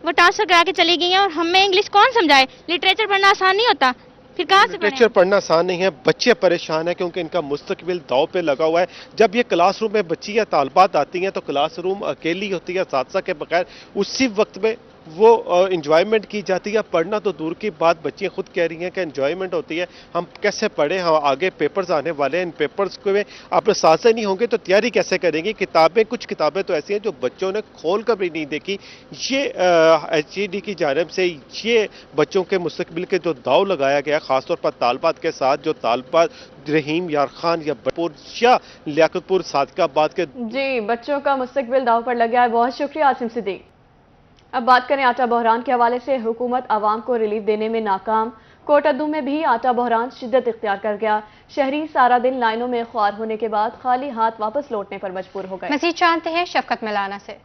वो ट्रांसफर करा के चली गई हैं और हमें इंग्लिश कौन समझाए? लिटरेचर पढ़ना आसान नहीं होता, फिर कहाँ से लिटरेचर पढ़ना आसान नहीं है। बच्चे परेशान हैं क्योंकि इनका मुस्तकबिल दाव पे लगा हुआ है। जब ये क्लासरूम में बच्ची या तालबात आती हैं तो क्लासरूम अकेली होती है साथ के बगैर, उसी वक्त में वो इंजॉयमेंट की जाती है। पढ़ना तो दूर की बात, बच्चियाँ खुद कह रही हैं कि इंजॉयमेंट होती है। हम कैसे पढ़ें? हम आगे पेपर्स आने वाले हैं, इन पेपर्स को में आप साथ से नहीं होंगे तो तैयारी कैसे करेंगे? किताबें, कुछ किताबें तो ऐसी हैं जो बच्चों ने खोल कर भी नहीं देखी। ये HED की जानिब से ये बच्चों के मुस्तकबिल के जो दाव लगाया गया, खासतौर पर तालबात के साथ, जो तालबात रहीम यार खान या बपुर या लियाकतपुर सादिकाबाद के जी बच्चों का मुस्तकबिल दाव पर लग गया है। बहुत शुक्रिया आसिम सिद्दीक। अब बात करें आटा बहरान के हवाले से। हुकूमत आवाम को रिलीफ देने में नाकाम। कोटद्दू में भी आटा बहरान शिद्दत इख्तियार कर गया। शहरी सारा दिन लाइनों में ख्वार होने के बाद खाली हाथ वापस लौटने पर मजबूर हो गए। मजीद जानते हैं शफकत मिलाना से।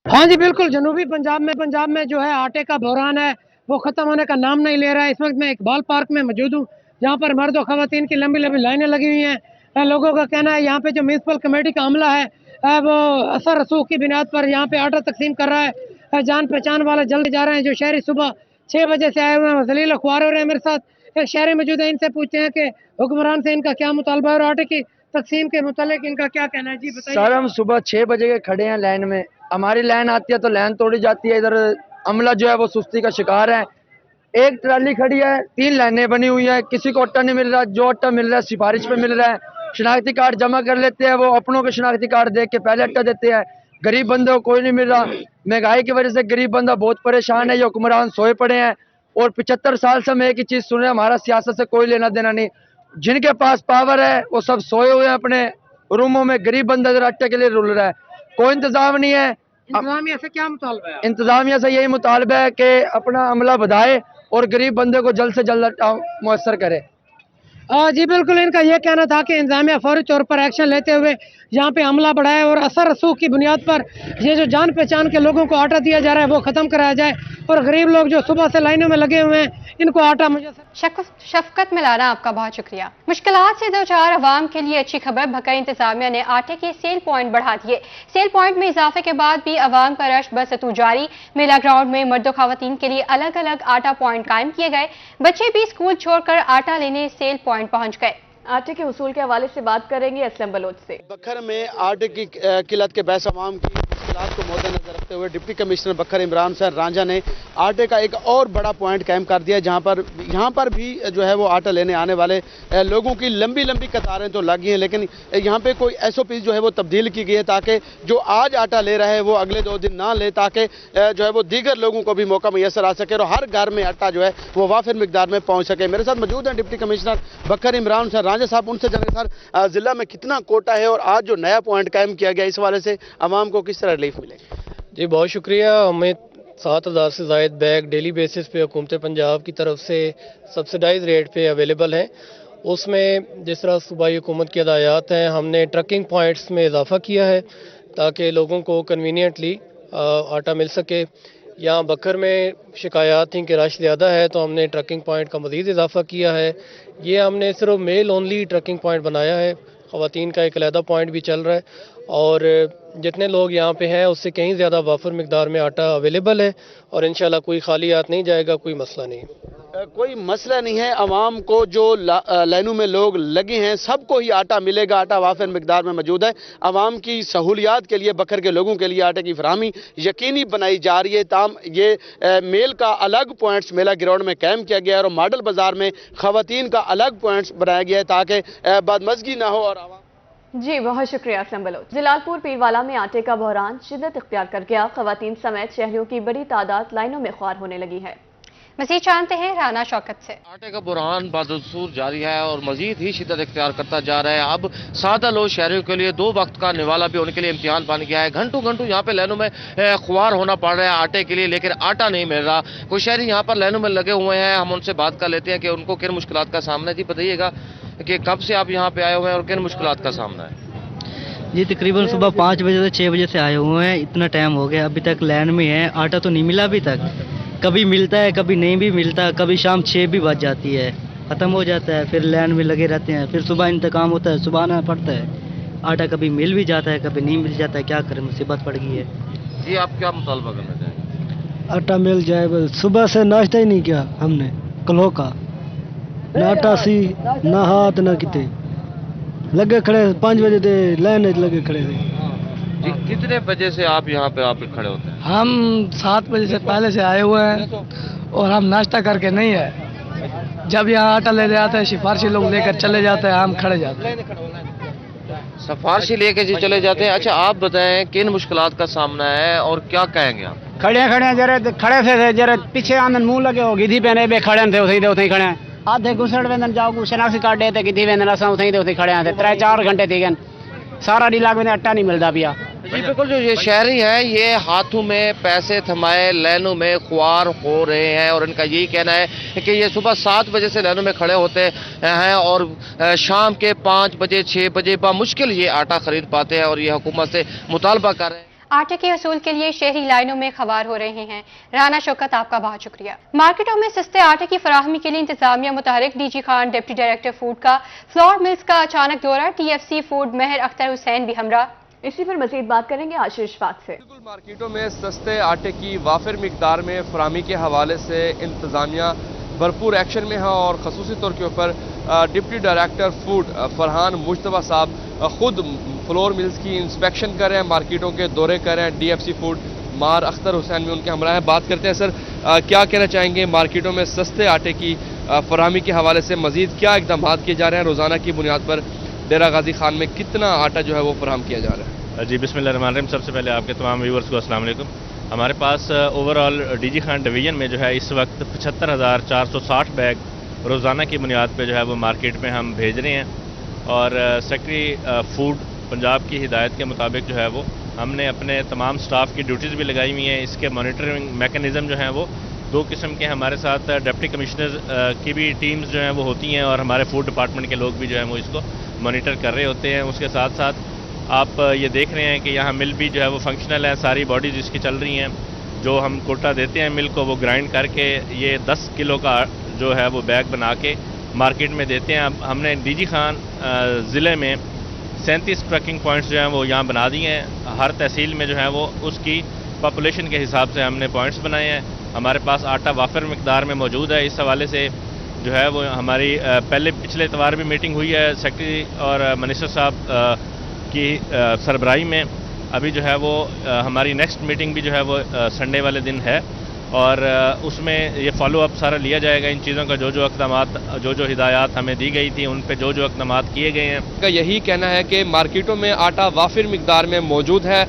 हाँ जी बिल्कुल, जनूबी पंजाब में जो है आटे का बहरान है वो खत्म होने का नाम नहीं ले रहा है। इस वक्त मैं इकबाल पार्क में मौजूद हूँ जहाँ पर मर्द और खवातीन की लंबी लंबी लाइनें लगी हुई हैं। लोगों का कहना है यहाँ पे जो म्यूनसिपल कमेटी का अमला है वो असर रसूख की बुनियाद पर यहाँ पे आटा तकसीम कर रहा है। जान पहचान वाले जल्द जा रहे हैं। जो शहरी सुबह 6 बजे से आए हुए हैं जलील अखबार हो रहे हैं। मेरे साथ एक शहरी मौजूद है, इनसे पूछते हैं कि हुक्मरान से इनका क्या मुतालबा है और आटे की तकसीम के मुतालिक इनका क्या कहना है। जी बताइए। सर हम सुबह 6 बजे के खड़े हैं लाइन में, हमारी लाइन आती है तो लाइन तोड़ी जाती है। इधर अमला जो है वो सुस्ती का शिकार है। एक ट्राली खड़ी है, 3 लाइनें बनी हुई है, किसी को आटा नहीं मिल रहा। जो आटा मिल रहा है सिफारिश पे मिल रहा है। शनाख्ती कार्ड जमा कर लेते हैं, वो अपनों के शनाख्ती कार्ड देख के पहले आटा देते हैं। गरीब बंदे को कोई नहीं मिल रहा। महंगाई की वजह से गरीब बंदा बहुत परेशान है। ये हुक्मरान सोए पड़े हैं और 75 साल से हम एक ही चीज सुन रहे हैं, हमारा सियासत से कोई लेना देना नहीं। जिनके पास पावर है वो सब सोए हुए हैं अपने रूमों में। गरीब बंदा इधर आटे के लिए रुल रहा है, कोई इंतजाम नहीं है। इंतजामिया से क्या मुतालबा है? इंतजामिया से यही मुतालबा है कि अपना अमला बढ़ाए और गरीब बंदे को जल्द से जल्द मुयसर करे। जी बिल्कुल, इनका यह कहना था कि इंतजामिया फौरी तौर पर एक्शन लेते हुए यहाँ पे हमला बढ़ाए और असर रसूख की बुनियाद पर ये जो जान पहचान के लोगों को आटा दिया जा रहा है वो खत्म कराया जाए और गरीब लोग जो सुबह से लाइनों में लगे हुए हैं इनको आटा मुझे। शफकत मिलाना आपका बहुत शुक्रिया। मुश्किलात से 2-4 अवाम के लिए अच्छी खबर, भक्कई इंतजामिया ने आटे के सेल पॉइंट बढ़ा दिए। सेल पॉइंट में इजाफे के बाद भी अवाम का रश बसतू जारी। मेला ग्राउंड में मर्दों खवातीन के लिए अलग अलग आटा पॉइंट कायम किए गए। बच्चे भी स्कूल छोड़कर आटा लेने सेल पॉइंट पहुंच गए। आटे के उसूल के हवाले से बात करेंगे असलम बलोच से। बखर में आटे की किल्लत के बहस अवाम की हालात को मद्देनजर रखते हुए डिप्टी कमिश्नर बकर इमरान हुसैन रांझा ने आटे का एक और बड़ा पॉइंट कायम कर दिया, यहाँ पर भी जो है वो आटा लेने आने वाले लोगों की लंबी लंबी कतारें तो लगी हैं, लेकिन यहाँ पे कोई SOP जो है वो तब्दील की गई है ताकि जो आज आटा ले रहा है वो अगले 2 दिन ना ले, ताकि जो है वो दीगर लोगों को भी मौका मैसर आ सके और हर घर में आटा जो है वो वाफिर मिकदार में पहुँच सके। मेरे साथ मौजूद हैं डिप्टी कमिश्नर बकर इमरान हुसैन रांझा साहब, उनसे जानेंगे सर जिला में कितना कोटा है और आज जो नया पॉइंट कायम किया गया इस हवाले से आवाम को किस तरह रिलीफ मिलेगी? जी बहुत शुक्रिया। हमें 7,000 से ज़ायद बैग डेली बेसिस पे हुकूमत पंजाब की तरफ से सब्सिडाइज रेट पे अवेलेबल हैं। उसमें जिस तरह सूबाई हुकूमत की हदायत हैं, हमने ट्रकिंग पॉइंट्स में इजाफा किया है ताकि लोगों को कन्वीनियंटली आटा मिल सके। यहाँ बकर में शिकायत थी कि रश ज़्यादा है तो हमने ट्रकिंग पॉइंट का मज़ीद इजाफा किया है। ये हमने सिर्फ मेल ओनली ट्रकिंग पॉइंट बनाया है, ख़वातीन का एक अलहदा पॉइंट भी चल रहा है और जितने लोग यहाँ पे हैं उससे कहीं ज़्यादा वाफर मिकदार में आटा अवेलेबल है और इंशाल्लाह कोई खाली हाथ नहीं जाएगा, कोई मसला नहीं। कोई मसला नहीं है, आवाम को जो लाइनों में लोग लगे हैं सबको ही आटा मिलेगा, आटा वाफिर मिकदार में मौजूद है। आवाम की सहूलियात के लिए बकर के लोगों के लिए आटे की फराहमी यकीनी बनाई जा रही है। ताम ये मेल का अलग पॉइंट्स मेला ग्राउंड में कायम किया गया है और मॉडल बाजार में खवातीन का अलग पॉइंट्स बनाया गया है ताकि बदमज़गी ना हो और आवाम। जी बहुत शुक्रिया असलम बलोच। जलालपुर पीरवाला में आटे का बहरान शिद्दत इख्तियार कर गया, खवातीन समेत शहरियों की बड़ी तादाद लाइनों में ख्वार होने लगी है। मज़ीद जानते हैं राना शौकत से। आटे का बुरहान बदस्तूर जारी है और मजीद ही शिद्दत इख्तियार करता जा रहा है। अब सादा लोग शहरियों के लिए 2 वक्त का निवाला भी उनके लिए इम्तिहान बन गया है। घंटों घंटों यहाँ पे लाइनों में ख्वार होना पड़ रहा है आटे के लिए, लेकिन आटा नहीं मिल रहा। कुछ शहरी यहाँ पर लाइनों में लगे हुए हैं, हम उनसे बात कर लेते हैं कि उनको किन मुश्किलात का सामना है। जी बताइएगा कि कब से आप यहाँ पे आए हुए हैं और किन मुश्किलात का सामना है? जी तकरीबन सुबह 5 बजे से 6 बजे से आए हुए हैं, इतना टाइम हो गया, अभी तक लाइन में है, आटा तो नहीं मिला अभी तक। कभी मिलता है कभी नहीं भी मिलता, कभी शाम 6 भी बज जाती है, ख़त्म हो जाता है, फिर लाइन में लगे रहते हैं, फिर सुबह इंतकाम होता है, सुबह आना पड़ता है। आटा कभी मिल भी जाता है कभी नहीं मिल जाता है, क्या करें, मुसीबत पड़ गई है। जी आप क्या मुतालबा करना चाहेंगे? आटा मिल जाए बस। सुबह से नाश्ता ही नहीं किया हमने, कलो का ना आटा सी ना हाथ ना किते लगे खड़े 5 बजे थे लाइन लगे खड़े थे। जी कितने बजे से आप यहाँ पे खड़े होते हैं? हम 7 बजे से पहले से आए हुए हैं और हम नाश्ता करके नहीं है। जब यहाँ आटा ले जाते हैं सिफारशी लोग लेकर चले जाते हैं, हम खड़े जाते हैं। सिफारशी लेके जी चले जाते हैं। अच्छा आप बताएं किन मुश्किलात का सामना है और क्या कहेंगे आप? खड़े जरा खड़े थे जरा पीछे आंदन मुंह लगे हो गिधी पहने बे खड़े थे उसे खड़े आधे घुसड़ वेंदन जाओ शनाख्ती कार्ड दे गिधी वेंदन असां उसे खड़े थे 3-4 घंटे थी गए सारा डी लाग में आटा नहीं मिलता पिया। जी बिल्कुल, जो ये शहरी हैं ये हाथों में पैसे थमाए लाइनों में ख्वार हो रहे हैं और इनका यही कहना है कि ये सुबह 7 बजे से लाइनों में खड़े होते हैं और शाम के 5 बजे 6 बजे बामुश्किल ये आटा खरीद पाते हैं और ये हुकूमत से मुतालबा कर रहे हैं। आटे के असूल के लिए शहरी लाइनों में खवार हो रहे हैं। राना शौकत आपका बहुत शुक्रिया। मार्केटों में सस्ते आटे की फराहमी के लिए इंतजामिया मुतारिक DG Khan deputy director food का फ्लोर मिल्स का अचानक दौरा, TFC फूड महर अख्तर हुसैन भी हमरा। इसी पर मजीद बात करेंगे आशीष फात से। मार्केटों में सस्ते आटे की वाफिर मिकदार में फराहमी के हवाले से इंतजामिया भरपूर एक्शन में है और खसूसी तौर के ऊपर deputy director food Farhan Mushtaba साहब खुद फ्लोर मिल्स की इंस्पेक्शन कर रहे हैं, मार्केटों के दौरे कर रहे हैं। DFC फूड मार अख्तर हुसैन भी उनके हमरा हैं, बात करते हैं। सर क्या कहना चाहेंगे, मार्केटों में सस्ते आटे की फराहमी के हवाले से मजीद क्या इकदाम किए जा रहे हैं? रोज़ाना की बुनियाद पर डेरा गाजी खान में कितना आटा जो है वो फराहम किया जा रहा है? जी बिस्मिल्लाहिर्रहमानिर्रहीम। सबसे पहले आपके तमाम व्यूवर्स को अस्सलाम वालेकुम। हमारे पास ओवरऑल डीजी खान डिवीज़न में जो है इस वक्त 75,460 बैग रोज़ाना की बुनियाद पे जो है वो मार्केट में हम भेज रहे हैं और सेक्रेटरी फूड पंजाब की हिदायत के मुताबिक जो है वो हमने अपने तमाम स्टाफ की ड्यूटीज़ भी लगाई हुई हैं। इसके मॉनिटरिंग मैकेनिज़्म जो हैं वो 2 किस्म के हमारे साथ डिप्टी कमिश्नर की भी टीम्स जो हैं वो होती हैं और हमारे फूड डिपार्टमेंट के लोग भी जो हैं वो इसको मॉनिटर कर रहे होते हैं। उसके साथ साथ आप ये देख रहे हैं कि यहाँ मिल भी जो है वो फंक्शनल है, सारी बॉडीज़ इसकी चल रही हैं। जो हम कोटा देते हैं मिल को वो ग्राइंड करके ये 10 किलो का जो है वो बैग बना के मार्केट में देते हैं। अब हमने डीजी खान ज़िले में 37 ट्रकिंग पॉइंट्स जो हैं वो यहाँ बना दिए हैं। हर तहसील में जो है वो उसकी पॉपुलेशन के हिसाब से हमने पॉइंट्स बनाए हैं। हमारे पास आटा वाफिर मिकदार में मौजूद है। इस हवाले से जो है वो हमारी पिछले इतवार भी मीटिंग हुई है सेक्रेटरी और मिनिस्टर साहब की सरबराही में। अभी जो है वो हमारी नेक्स्ट मीटिंग भी जो है वो संडे वाले दिन है और उसमें ये फॉलो अप सारा लिया जाएगा इन चीज़ों का, जो इक़दामात जो हिदायत हमें दी गई थी उन पे जो इक़दामात किए गए हैं। का यही कहना है कि मार्केटों में आटा वाफिर मिकदार में मौजूद है।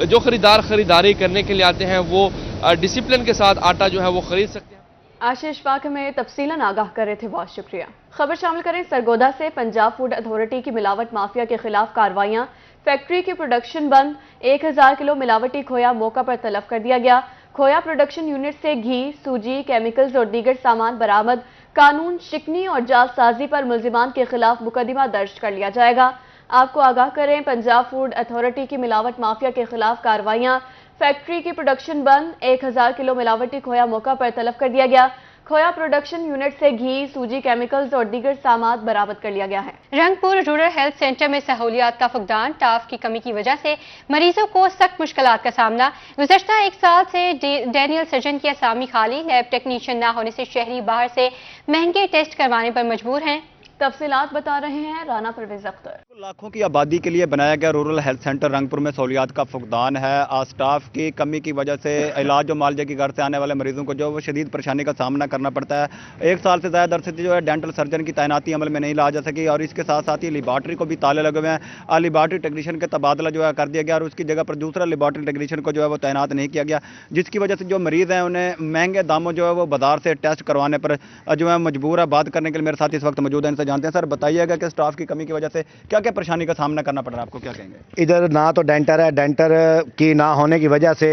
जो खरीदार खरीदारी करने के लिए आते हैं वो डिसिप्लिन के साथ आटा जो है वो खरीद सकते हैं। आशीष पाक में तफसीलन आगाह कर रहे थे, बहुत शुक्रिया। खबर शामिल करें सरगोदा से। पंजाब फूड अथॉरिटी की मिलावट माफिया के खिलाफ कार्रवाइयां। फैक्ट्री की प्रोडक्शन बंद। 1000 किलो मिलावटी खोया मौका पर तलब कर दिया गया। खोया प्रोडक्शन यूनिट से घी, सूजी, केमिकल्स और दीगर सामान बरामद। कानून शिकनी और जालसाजी पर मुल्जिमान के खिलाफ मुकदमा दर्ज कर लिया जाएगा। आपको आगाह करें, पंजाब फूड अथॉरिटी की मिलावट माफिया के खिलाफ कार्रवाइयां। फैक्ट्री की प्रोडक्शन बंद। 1000 किलो मिलावटी खोया मौका पर तलब कर दिया गया। खोया प्रोडक्शन यूनिट से घी, सूजी, केमिकल्स और दीगर सामान बरामद कर लिया गया है। रंगपुर रूरल हेल्थ सेंटर में सहूलियात का फुकदान। स्टाफ की कमी की वजह से मरीजों को सख्त मुश्किलात का सामना। गुज़श्ता 1 साल से डैनियल सर्जन की असामी खाली। लैब टेक्नीशियन न होने से शहरी बाहर से महंगे टेस्ट करवाने पर मजबूर हैं। तफसीलात बता रहे हैं राना परवेज अख्तर। लाखों की आबादी के लिए बनाया गया रूरल हेल्थ सेंटर रंगपुर में सहूलियात का फुकदान है। स्टाफ की कमी की वजह से इलाज और मालजे की घर से आने वाले मरीजों को जो वो शदीद परेशानी का सामना करना पड़ता है। 1 साल से ज़्यादा अरसे जो है डेंटल सर्जन की तैनाती अमल में नहीं ला जा सकी और इसके साथ साथ ही लेबॉर्ट्री को भी ताले लगे हुए हैं। लेबॉर्ट्री टेक्नीशियन का तबादला जो है कर दिया गया और उसकी जगह पर दूसरा लेबॉर्ट्री टेक्नीशियन को जो है वो तैनात नहीं किया गया, जिसकी वजह से जो मरीज़ हैं उन्हें महंगे दामों जो है वो बाजार से टेस्ट करवाने पर जो है मजबूर है। बात करने के लिए मेरे साथ इस वक्त मौजूद हैं, इनसे जानते हैं। सर बताइएगा कि स्टाफ की कमी की वजह से क्या क्या परेशानी का सामना करना पड़ रहा है आपको, क्या कहेंगे? इधर ना तो डेंटर है, डेंटर की ना होने की वजह से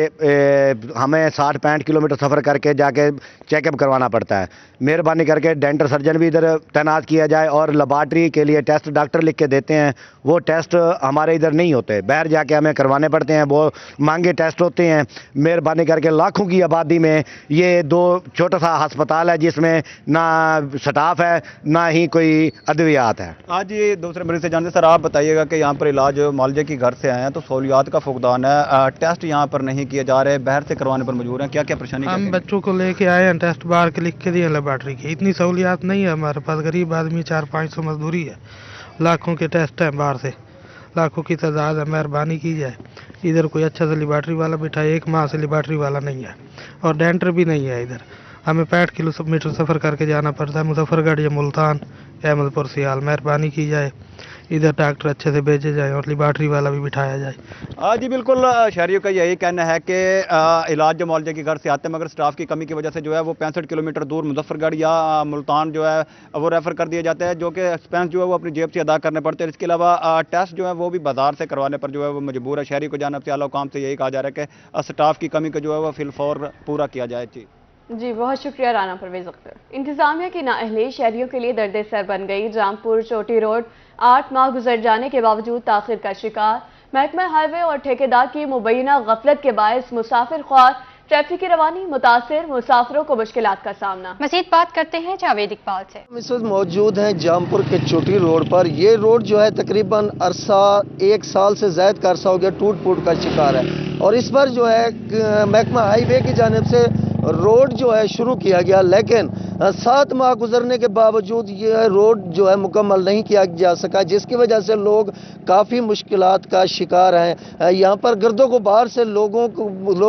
हमें 60-65 किलोमीटर सफ़र करके जाके चेकअप करवाना पड़ता है। मेहरबानी करके डेंटल सर्जन भी इधर तैनात किया जाए और लेबॉर्ट्री के लिए टेस्ट डॉक्टर लिख के देते हैं, वो टेस्ट हमारे इधर नहीं होते, बाहर जाके हमें करवाने पड़ते हैं, वो महंगे टेस्ट होते हैं। मेहरबानी करके लाखों की आबादी में ये 2 छोटा सा अस्पताल है जिसमें ना स्टाफ है ना ही कोई अद्वियात है। आज ये दूसरे मरीज से जानते। सर आप बताइएगा कि यहाँ पर इलाज मालजे की घर से आए हैं तो सहूलियात का फुकदान है, टेस्ट यहाँ पर नहीं किए जा रहे, बाहर से करवाने पर मजबूर हैं, क्या क्या परेशानी? हम बच्चों को लेके आए हैं, टेस्ट बाहर के लिख के दिए लेबॉर्ट्री की। इतनी सहूलियात नहीं है हमारे पास, गरीब आदमी 400-500 मजदूरी है, लाखों के टेस्ट हैं बाहर से, लाखों की तादाद है। मेहरबानी की जाए इधर कोई अच्छा सा लेबॉर्ट्री वाला बैठा है। 1 माह से लेबॉर्ट्री वाला नहीं है और डेंटर भी नहीं है इधर। हमें 65 किलोमीटर सफ़र करके जाना पड़ता है, मुजफ्फरगढ़ या मुल्तान, अहमदपुर, सियाल। मेहरबानी की जाए इधर डॉक्टर अच्छे से भेजे जाए और लेबॉर्ट्री वाला भी बिठाया जाए। जी बिल्कुल, शहरियों का यही कहना है कि इलाज जो मौलजे के घर से आते हैं मगर स्टाफ की कमी की वजह से जो है वो 65 किलोमीटर दूर मुजफ्फरगढ़ या मुल्तान जो है वो रेफ़र कर दिए जाते हैं, जो कि एक्सपेंस जो है वो अपनी जेब से अदा करने पड़ते हैं। इसके अलावा टेस्ट जो है वो भी बाजार से करवाने पर जो है वो मजबूर है। शहरी को जाना से आला काम से यही कहा जा रहा है कि स्टाफ की कमी को जो है वो फिलफौर पूरा किया जाए। जी बहुत शुक्रिया राना परवेज अख्तर। इंतजामिया की नाअहली शहरियों के लिए दर्द सर बन गई। जामपुर चोटी रोड 8 माह गुजर जाने के बावजूद ताखिर का शिकार। महकमा हाईवे और ठेकेदार की मुबैना गफलत के बायस मुसाफिर ख्वार, ट्रैफिक की रवानी मुतासिर, मुसाफिरों को मुश्किलात का सामना। मजीद बात करते हैं जावेद इकबाल से। हम इस वक्त मौजूद हैं जामपुर के चोटी रोड पर। ये रोड जो है तकरीबन 1 साल से ज़्यादा का अरसा हो गया टूट फूट का शिकार है और इस पर जो है महकमा हाईवे की जानिब से रोड जो है शुरू किया गया, लेकिन 7 माह गुजरने के बावजूद ये रोड जो है मुकम्मल नहीं किया जा सका, जिसकी वजह से लोग काफ़ी मुश्किलात का शिकार हैं। यहाँ पर गर्दो को बाहर से लोग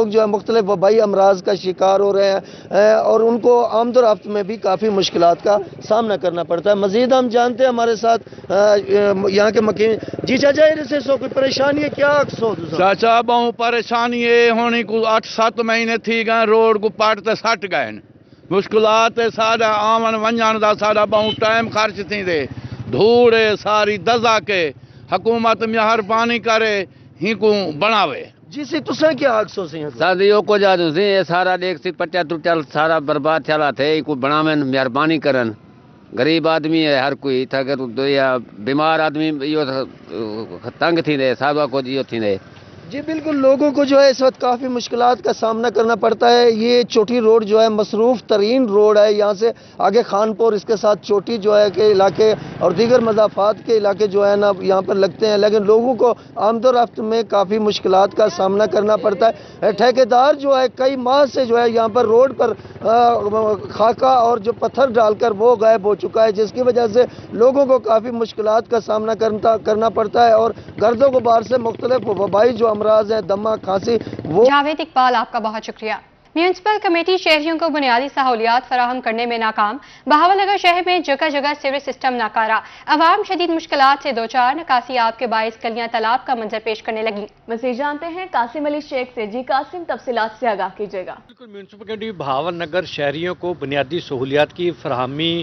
जो है मुख्तलिफ वबाई अमराज का शिकार हो रहे हैं और उनको आमदोरफ्त में भी काफ़ी मुश्किलात का सामना करना पड़ता है। मजीद हम जानते हैं हमारे साथ यहाँ के मकीन जी। चाचा इनसे सो कोई परेशानी है क्या? चाचा बहु परेशानी है होनी को 8-7 महीने थी गए, रोड को पाट ते सट गए, मुश्किलात सारा आवन वंजन दा सारा बहु टाइम खर्च थी दे, धूड़ सारी दजा के हुकूमत मेहरबानी करे ही को बनावे। जी सी तुसा क्या आखसो से सादियों को जादू से ये सारा देख सी पट्टा टूटल सारा बर्बाद चला थे, को बनावन मेहरबानी करन। गरीब आदमी है हर कोई था कर या बीमार आदमी यो तंग थी दे साहबा को जियो थी दे। जी बिल्कुल, लोगों को जो है इस वक्त काफ़ी मुश्किलात का सामना करना पड़ता है। ये चोटी रोड जो है मसरूफ़ तरीन रोड है, यहाँ से आगे खानपुर, इसके साथ चोटी जो है के इलाके और दीगर मज़ाफ़ात के इलाके जो है ना यहाँ पर लगते हैं, लेकिन लोगों को आमदोरफ्त में काफ़ी मुश्किलात का सामना करना पड़ता है। ठेकेदार जो है कई माह से जो है यहाँ पर रोड पर खाका और जो पत्थर डालकर वो गायब हो चुका है, जिसकी वजह से लोगों को काफ़ी मुश्किलात का सामना करना पड़ता है और गर्दों को बाहर से मुख्तलिफ वबाई जो अमराज हैं, दमा, खांसी, वो जावेद इकबाल, आपका बहुत शुक्रिया। म्यूनिसिपल कमेटी शहरियों को बुनियादी सहूलियात फराहम करने में नाकाम। बहावलनगर शहर में जगह जगह सीवरेज सिस्टम नाकारा। अवाम शदीद मुश्किलात से दो चार। निकासी आप के बाइस गलियां तालाब का मंजर पेश करने लगी। मज़ीद जानते हैं कासिम अली शेख से। जी कासिम, तफसीलात से आगाह कीजिएगा। बिल्कुल, म्यूनिसिपल कमेटी बहावलनगर शहरियों को बुनियादी सहूलियात की फराहमी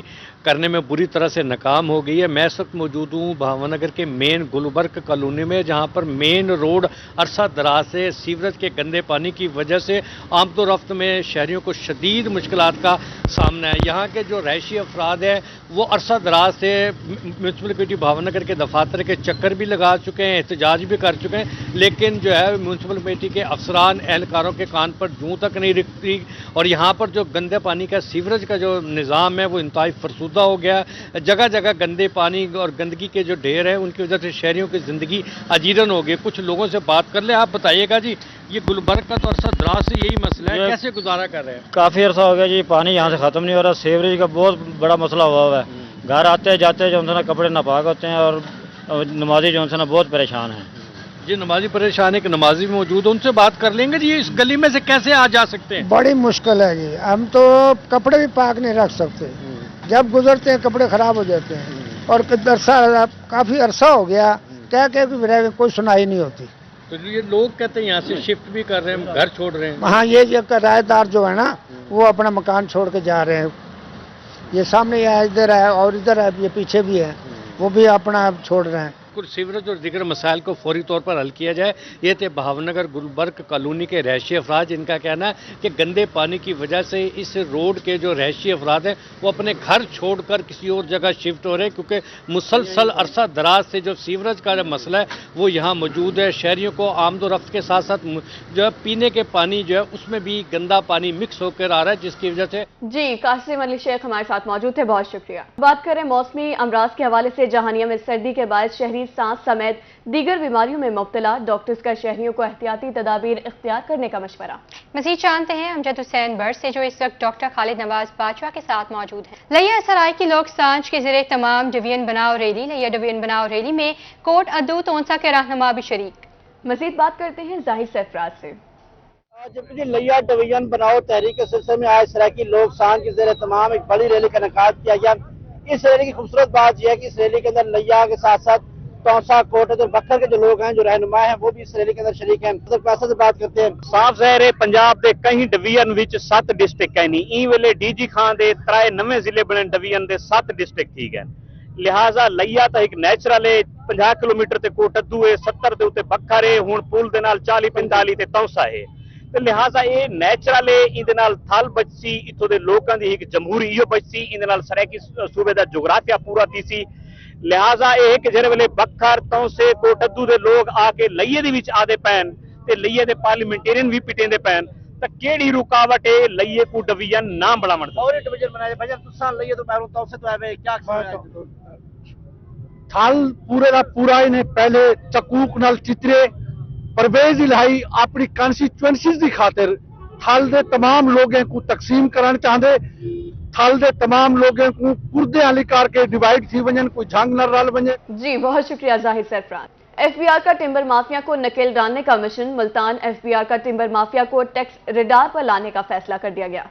करने में बुरी तरह से नाकाम हो गई है। मैं इस वक्त मौजूद हूँ बहावलनगर के मेन गुलबर्ग कॉलोनी में, जहाँ पर मेन रोड अरसा दराज से सीवरेज के गंदे पानी की वजह से आमदो रफ्त में शहरियों को शदीद मुश्किलात का सामना है। यहाँ के जो रहायशी अफराद हैं वो अरसा दराज से म्यूनिसिपल कमेटी बहावलनगर के दफातर के चक्कर भी लगा चुके हैं, एहतजाज भी कर चुके हैं, लेकिन जो है म्यूनिसिपल कमेटी के अफसरान एहलकारों के कान पर जूं तक नहीं रुकती। और यहाँ पर जो गंदे पानी का सीवरेज का जो निज़ाम है वो इंतहाई फरसूदा हो गया है। जगह जगह गंदे पानी और गंदगी के जो ढेर है उनकी वजह से शहरियों की ज़िंदगी अजीरन हो गई। कुछ लोगों से बात कर ले। आप बताइएगा जी, ये गुलबर्ग का तो अरसा दराज से यही मसला है, कैसे गुजारा कर रहे हैं? काफ़ी अरसा हो गया जी, पानी यहाँ से ख़त्म नहीं हो रहा। सीवरेज का बहुत बड़ा मसला हुआ है। घर आते जाते जो उनसे ना कपड़े नापाक होते हैं और नमाजी जो उनसे ना बहुत परेशान हैं। जी, नमाजी परेशान है कि नमाजी मौजूद है, उनसे बात कर लेंगे जी। इस गली में से कैसे आ जा सकते हैं? बड़ी मुश्किल है जी, हम तो कपड़े भी पाक नहीं रख सकते, जब गुजरते हैं कपड़े खराब हो जाते हैं। और काफ़ी अरसा हो गया कह के भी कोई सुनाई नहीं होती। तो ये लोग कहते हैं यहाँ से शिफ्ट भी कर रहे हैं, घर छोड़ रहे हैं। हाँ, ये किराएदार जो है ना वो अपना मकान छोड़ के जा रहे हैं। ये सामने है, इधर है और इधर है, ये पीछे भी है, वो भी अपना छोड़ रहे हैं। कुछ सीवरेज और दीगर मसाइल को फौरी तौर पर हल किया जाए। ये थे बहावलनगर गुलबर्ग कॉलोनी के रहायशी अफराद, जिनका कहना है कि गंदे पानी की वजह से इस रोड के जो रहायशी अफराद हैं वो अपने घर छोड़कर किसी और जगह शिफ्ट हो रहे हैं, क्योंकि मुसलसल अरसा दराज से जो सीवरेज का जो मसला है वो यहाँ मौजूद है। शहरियों को आमदो रफ्त के साथ साथ जो है पीने के पानी जो है उसमें भी गंदा पानी मिक्स होकर आ रहा है, जिसकी वजह से। जी, कासिम अली शेख हमारे साथ मौजूद थे, बहुत शुक्रिया। बात करें मौसमी अमराज के हवाले से। जहानिया में सर्दी के बाद शहरी सांस समेत दीगर बीमारियों में मुब्तला। डॉक्टर्स का शहरियों को एहतियाती तदाबीर इख्तियार करने का मशवरा। मज़ीद जानते हैं अमजद हुसैन बर्ड से, जो इस वक्त डॉक्टर खालिद नवाज बाजवा के साथ मौजूद हैं। लिया सराय की लोग सांझ के ज़रिए तमाम डिवीजन बनाओ रैली। लिया डिवीजन बनाओ रैली में कोट अद्दू तोंसा के रहनुमा भी शरीक। मज़ीद बात करते हैं जाहिर सरफराज से। जबकि लिया डिवीजन बनाओ तहरीक के सिलसिले में आज सराय की लोग सांझ के ज़रिए तमाम एक बड़ी रैली का इनेकाद किया गया। इस रैली की खूबसूरत बात यह है कि इस रैली के अंदर लिया के साथ साथ तौसा, कोट और बखर के जो लोग हैं, जो रहनुमा हैं, वो भी इस रैली के अंदर शरीक हैं। से बात करते हैं। साफ ज़ाहिर है पंजाब के कई डिवीजन विच 7 डिस्ट्रिक्ट है नहीं। ई वेले डीजी खान दे 3 नवे जिले बने डिवीजन दे 7 डिस्ट्रिक्ट ठीक है। लिहाजा लिया तो एक नैचुरल है, 50 किलोमीटर ते कोट अद्दू है, 70 दे उत्ते बखर है, हुण पुल दे नाल 40-45 ते तौसा है। तो लिहाजा ये नैचुरल है, इहदे नाल थल बचसी, इत्थों दे लोकां दी एक जमहूरी इहो बचसी, इहदे नाल सराइकी सूबे दा जोग्राफिया पूरा थीसी। लिहाजा ये कि जेरे वेले बखर तौसे कोट अद्दू दे लोग आके लिये दे विच आदे पैन ते लिये दे पार्लीमेंटेरियन भी पिटेंदे पैन, तो केड़ी रुकावट है लिये को डिवीजन ना बनावण दा? और डिवीजन बनाए भजन तुसा लिये तो मैरों तौसे तो है क्या थल पूरे दा पूरा इन्हें पहले चकूक नाल चित्रे परवेज इलाही अपनी कॉन्स्टिट्यूएंसीज की खातिर थल दे तमाम लोगों को तकसीम कराना चाहते। थल दे तमाम लोगों को पुरदे आली करके डिवाइड थी वजन, कोई जंग न रल वजे। जी, बहुत शुक्रिया जाहिर सरफराज। एफबीआर का टिम्बर माफिया को नकेल डालने का मिशन। मुल्तान एफबीआर का टिम्बर माफिया को टैक्स रिडार पर लाने का फैसला कर दिया गया।